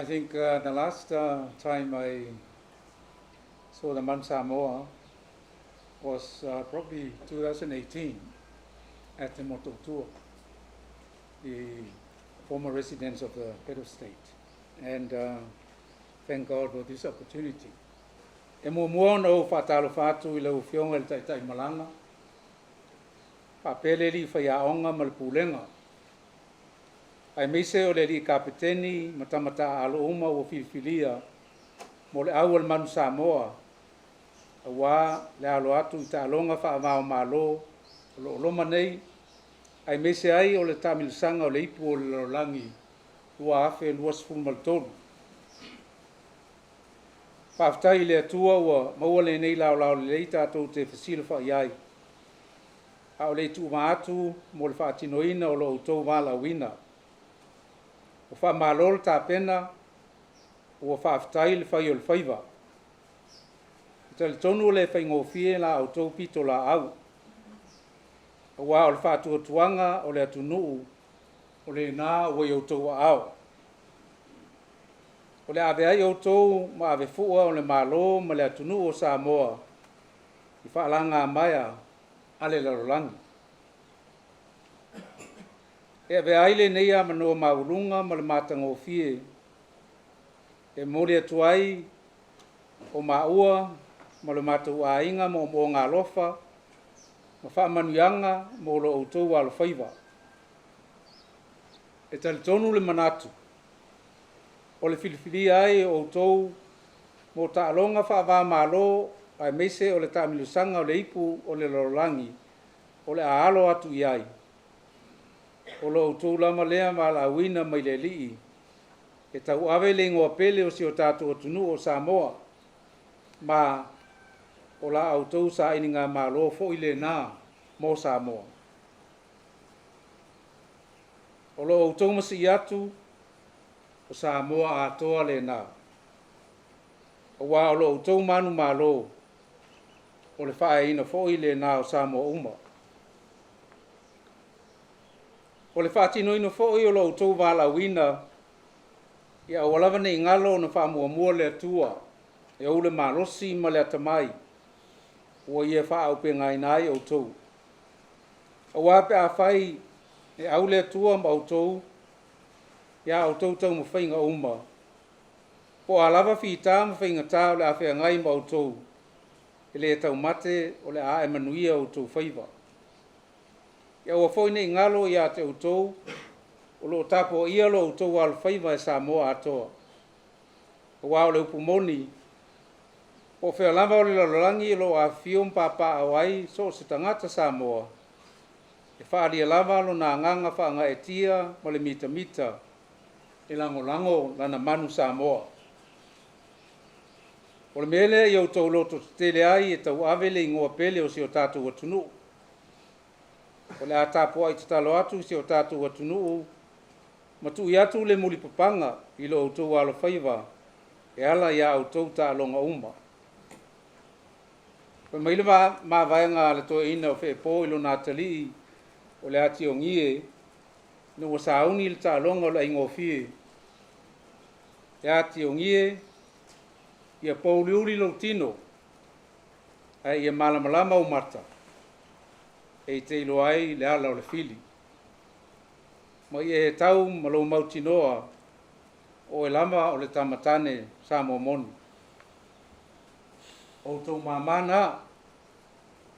think the last time I saw the Manu Samoa was probably 2018 at the Moto Tour, the former residents of the head of state. And thank God for this opportunity. E mua no whatalo whātu I lau Afioga le taitai malanga. Whapele li whaiaonga malpulenga. Ai meise o le li kapiteni matamata alo uma o filifilia mo le au al Manu Samoa. Awa le alo atu I ta'alonga whaamao Mālō o loma nei. Ai meise ai o le tamilisanga o le ipu o le lolangi lua afe lua sifuru maltolu. Whaftai le atua ua maua le nei lao le lei tātou te whasila whaiai. A o le tu maatu mo le whaatinoina o lo outou wālawina. O wha mālol tā pena, o whaftai le whai o le whaiva. Ta le tonu le whai ngofie la outou pito la au. O wā o le whaatuatuanga o le atunuu, o le nā o i outou au. O le ave ai outou ma ave fua o le Mālō ma le atunuu o Samoa. I whaalanga maia ale larolangi. E ave ai le neia manoa maulunga ma le matangofie. E mori atuai o maua ma le matau ainga mo ngā lofa. Ma whaamanuianga mo lo outou alo whaiva. E talitonu le manatu. O le filifilia ai o outou mo ta'alonga whaavā Mālō ai meise o le tamilusanga o le ipu o le lolangi o le aalo atu iai. O lo outou lama lea malawina mai le lii. E tau ave le ngoa pele o si o tātou atunu o Samoa. Ma o la outou sa ini ngā Mālō fo I le nā mo Samoa. O lo outou masi atu o Samoa atoa le nā. O wā o lo outou manu Mālō o le whaeina fo I le nā o Samoa uma. O le whaatinoina fo I o lo outou wālawina ia o lava nei ngalo na whaamuamua le atua e o le malosi ma le atamai o ia whaaupe ngai nai outou. O wape a whai e au le atua ma outou ia outou tau mawhainga uma. Po a lava whita mawhainga tā o le awhea ngai ma outou e le tau mate o le a emanuia outou whaiva. Ia ua whoine I ngalo ia te outou o lo tapo ia lo outou al whaiva e Samoa atoa. O wā o le upumoni o whea lava o le lalolangi lo a whio mpapa awai so se tangata Samoa. E whaaria lava lo na nganga whaanga e tia ma le mita mita e lango lango lana Manu Samoa. O le mele I outou loto tele ai e tau avele I ngoa pele o si o tātou atunu. O le a tāpua I tatalo atu si o tātou atunu ma tu I atu le muli papanga I lo outou alo whaiva e ala ia outou ta longa uma. Pa maile ma vaenga le toa ina o whepo I lo Natali o le ati o ngie no wa sauni le ta longa o le ingofie. E ati o ngie ia pauliuri lo tino ai ia malamalama o marta. E te ilo ai le ala o le fili. Ma ia e tau malo mautinoa o e lama o le tamatane Samoa monu. O tau mamana,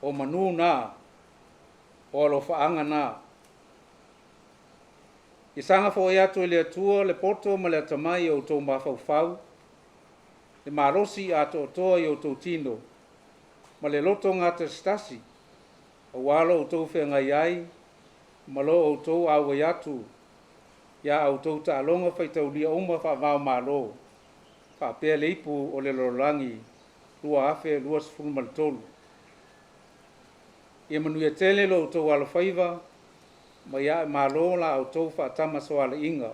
o Manu na, o alo whaanga na. I sanga fo e atu e le atua, le poto ma le atamai o tau mawhauwhau. Le marosi ato o toa I o tau tino. Ma le loto ngata stasi. O walo o tau whenga iai. Ma lo o tau awa atu. Ia au tau ta alonga whaitau lia uma whaavao Mālō. Whaapea le ipu o le lorangi. Lua afe, lua sifuru maltolu. Ia manuia tele lo o tau alo whaiva. Ma ia Mālō la o tau whaatama so ala inga.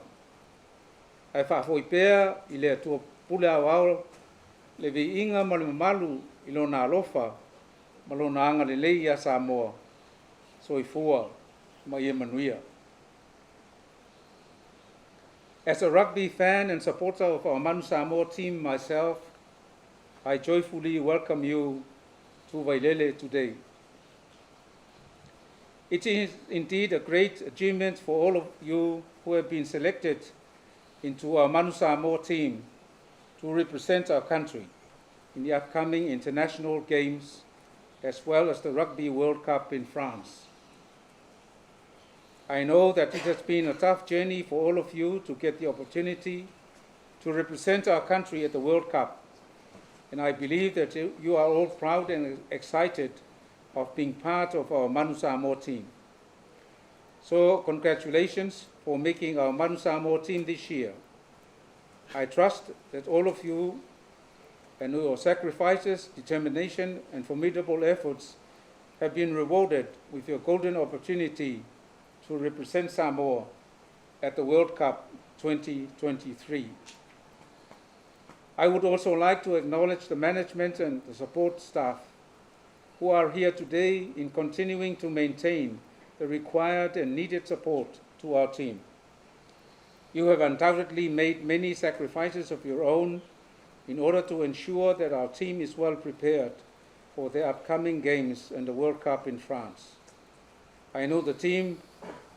Ai whaafoipea I le atua pule au au. Le vi inga ma le Mamalu I lona alofa. Ma lona anga le lei ia Samoa. So I fua ma ia manuia. As a rugby fan and supporter of our Manu Samoa team myself, I joyfully welcome you to Wailele today. It is indeed a great achievement for all of you who have been selected into our Manu Samoa team to represent our country in the upcoming international games as well as the Rugby World Cup in France. I know that it has been a tough journey for all of you to get the opportunity to represent our country at the World Cup, and I believe that you are all proud and excited of being part of our Manu Samoa team. So congratulations for making our Manu Samoa team this year. I trust that all of you and your sacrifices, determination, and formidable efforts have been rewarded with your golden opportunity to represent Samoa at the World Cup 2023. I would also like to acknowledge the management and the support staff who are here today in continuing to maintain the required and needed support to our team. You have undoubtedly made many sacrifices of your own in order to ensure that our team is well prepared for the upcoming games and the World Cup in France. I know the team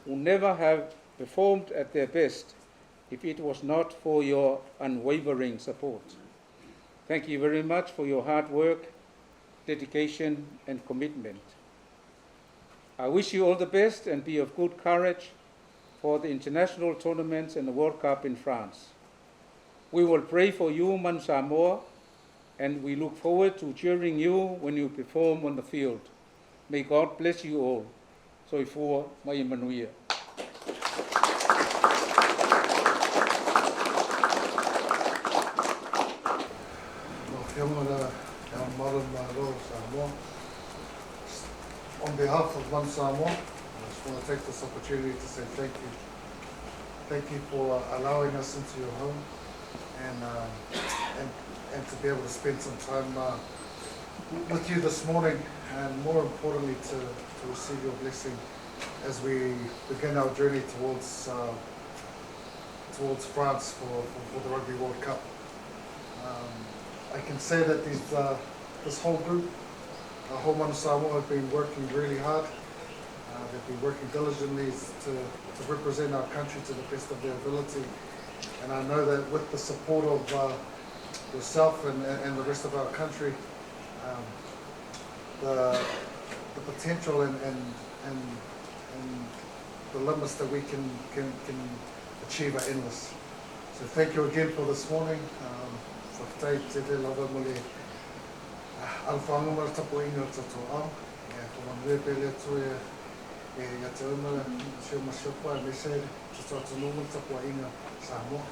would never have performed at their best if it was not for your unwavering support. Thank you very much for your hard work, dedication, and commitment. I wish you all the best and be of good courage for the international tournaments and the World Cup in France. We will pray for you, Manu Samoa, and we look forward to cheering you when you perform on the field. May God bless you all. Soifua mai manuia. Mālō, Samoa. On behalf of Manu Samoa, I just want to take this opportunity to say thank you. Thank you for allowing us into your home and to be able to spend some time with you this morning, and more importantly to receive your blessing as we begin our journey towards France for the Rugby World Cup. I can say that this whole group, our whole Manu Samoa, have been working really hard. They've been working diligently to represent our country to the best of their ability. And I know that with the support of yourself and the rest of our country, the potential and the limits that we can achieve are endless. So thank you again for this morning. Samoa.